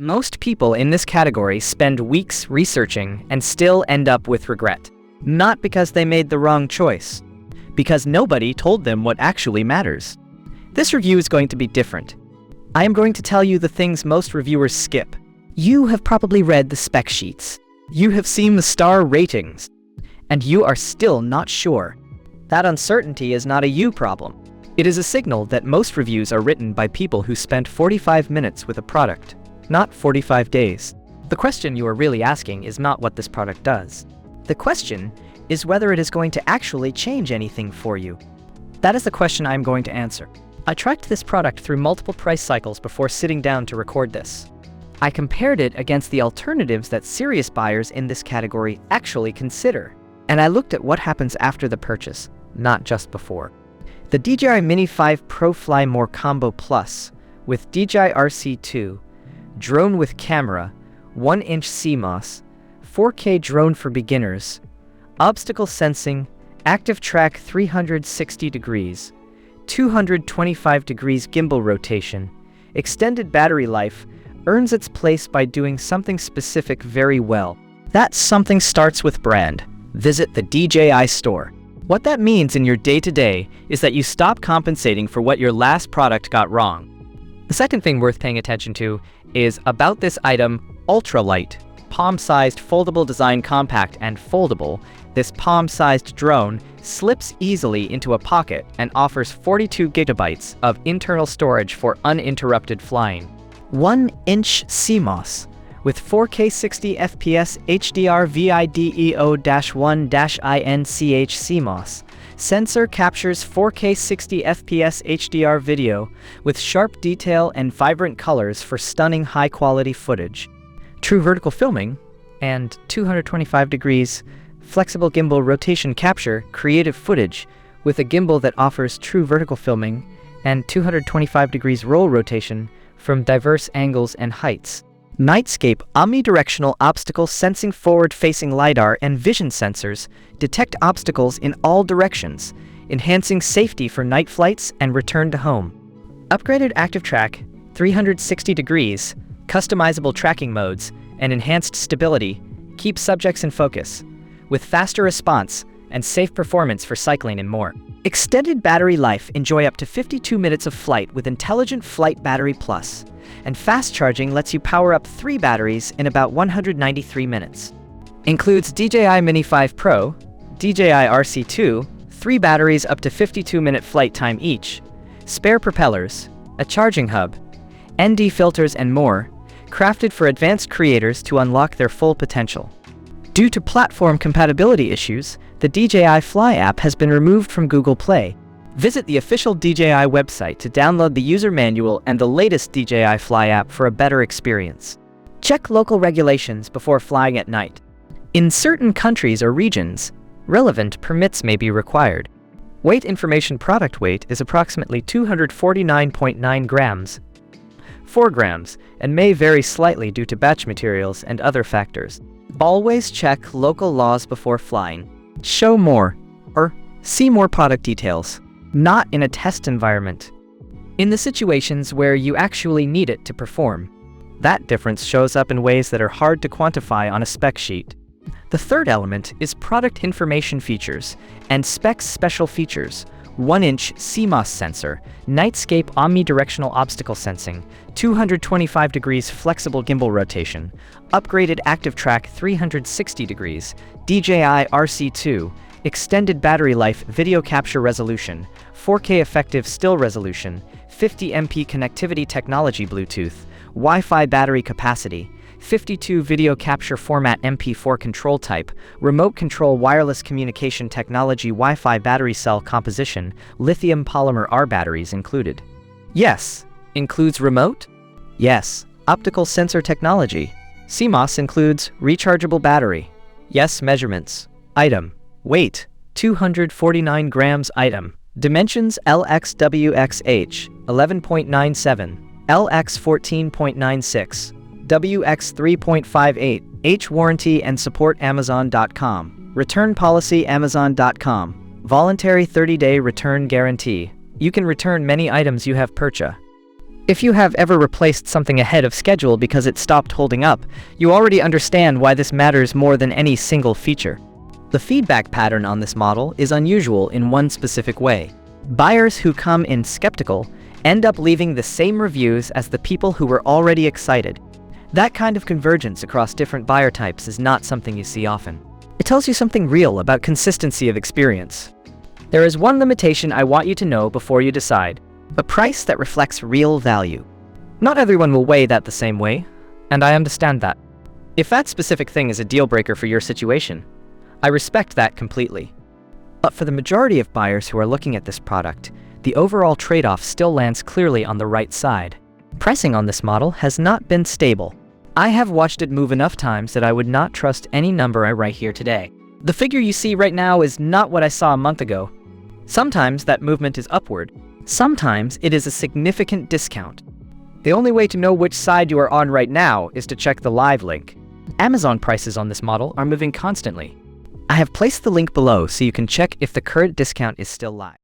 Most people in this category spend weeks researching and still end up with regret. Not because they made the wrong choice, because nobody told them what actually matters. This review is going to be different. I am going to tell you the things most reviewers skip. You have probably read the spec sheets. You have seen the star ratings. And you are still not sure. That uncertainty is not a you problem. It is a signal that most reviews are written by people who spent 45 minutes with a product, not 45 days. The question you are really asking is not what this product does. The question is whether it is going to actually change anything for you. That is the question I am going to answer. I tracked this product through multiple price cycles before sitting down to record this. I compared it against the alternatives that serious buyers in this category actually consider. And I looked at what happens after the purchase, not just before. The DJI Mini 5 Pro Fly More Combo Plus with DJI RC2, drone with camera, 1-inch CMOS, 4K drone for beginners, obstacle sensing, active track 360 degrees, 225 degrees gimbal rotation, extended battery life, earns its place by doing something specific very well. That something starts with brand. Visit the DJI store. What that means in your day-to-day is that you stop compensating for what your last product got wrong. The second thing worth paying attention to is about this item, ultralight, palm-sized foldable design, compact and foldable. This palm-sized drone slips easily into a pocket and offers 42 gigabytes of internal storage for uninterrupted flying. 1-inch CMOS with 4K 60 FPS HDR VIDEO-1-INCH CMOS. Sensor captures 4K 60 FPS HDR video with sharp detail and vibrant colors for stunning high-quality footage. True vertical filming and 225 degrees flexible gimbal rotation capture creative footage with a gimbal that offers true vertical filming and 225 degrees roll rotation from diverse angles and heights. Nightscape omnidirectional obstacle sensing forward-facing LiDAR and vision sensors detect obstacles in all directions, enhancing safety for night flights and return to home. Upgraded active track, 360 degrees, customizable tracking modes, and enhanced stability keep subjects in focus, with faster response and safe performance for cycling and more. Extended battery life, enjoy up to 52 minutes of flight with Intelligent Flight Battery Plus. And fast charging lets you power up 3 batteries in about 193 minutes. Includes DJI Mini 5 Pro, DJI RC2, 3 batteries up to 52-minute flight time each, spare propellers, a charging hub, ND filters and more, crafted for advanced creators to unlock their full potential. Due to platform compatibility issues, the DJI Fly app has been removed from Google Play. Visit the official DJI website to download the user manual and the latest DJI Fly app for a better experience. Check local regulations before flying at night. In certain countries or regions, relevant permits may be required. Weight information: product weight is approximately 249.9 grams, 4 grams, and may vary slightly due to batch materials and other factors. Always check local laws before flying. Show more or see more product details. Not in a test environment. In the situations where you actually need it to perform. That difference shows up in ways that are hard to quantify on a spec sheet. The third element is product information features and specs. Special features: 1-inch CMOS sensor, Nightscape omnidirectional obstacle sensing, 225 degrees flexible gimbal rotation, upgraded active track 360 degrees, DJI RC2, extended battery life, video capture resolution, 4K effective still resolution, 50 MP connectivity technology, Bluetooth, Wi-Fi battery capacity, 52 video capture format, MP4 control type, remote control wireless communication technology, Wi-Fi battery cell composition, lithium polymer R batteries included. Yes. Includes remote? Yes. Optical sensor technology. CMOS includes rechargeable battery. Yes. Measurements. Item. Weight, 249 grams. Item. Dimensions: LXWXH, 11.97, LX 14.96, WX 3.58, H. Warranty and support Amazon.com. Return policy Amazon.com. Voluntary 30-day return guarantee. You can return many items you have purchased. If you have ever replaced something ahead of schedule because it stopped holding up, you already understand why this matters more than any single feature. The feedback pattern on this model is unusual in one specific way. Buyers who come in skeptical end up leaving the same reviews as the people who were already excited. That kind of convergence across different buyer types is not something you see often. It tells you something real about consistency of experience. There is one limitation I want you to know before you decide: a price that reflects real value. Not everyone will weigh that the same way, and I understand that. If that specific thing is a deal breaker for your situation, I respect that completely. But for the majority of buyers who are looking at this product, the overall trade-off still lands clearly on the right side. Pricing on this model has not been stable. I have watched it move enough times that I would not trust any number I write here today. The figure you see right now is not what I saw a month ago. Sometimes that movement is upward. Sometimes it is a significant discount. The only way to know which side you are on right now is to check the live link. Amazon prices on this model are moving constantly. I have placed the link below so you can check if the current discount is still live.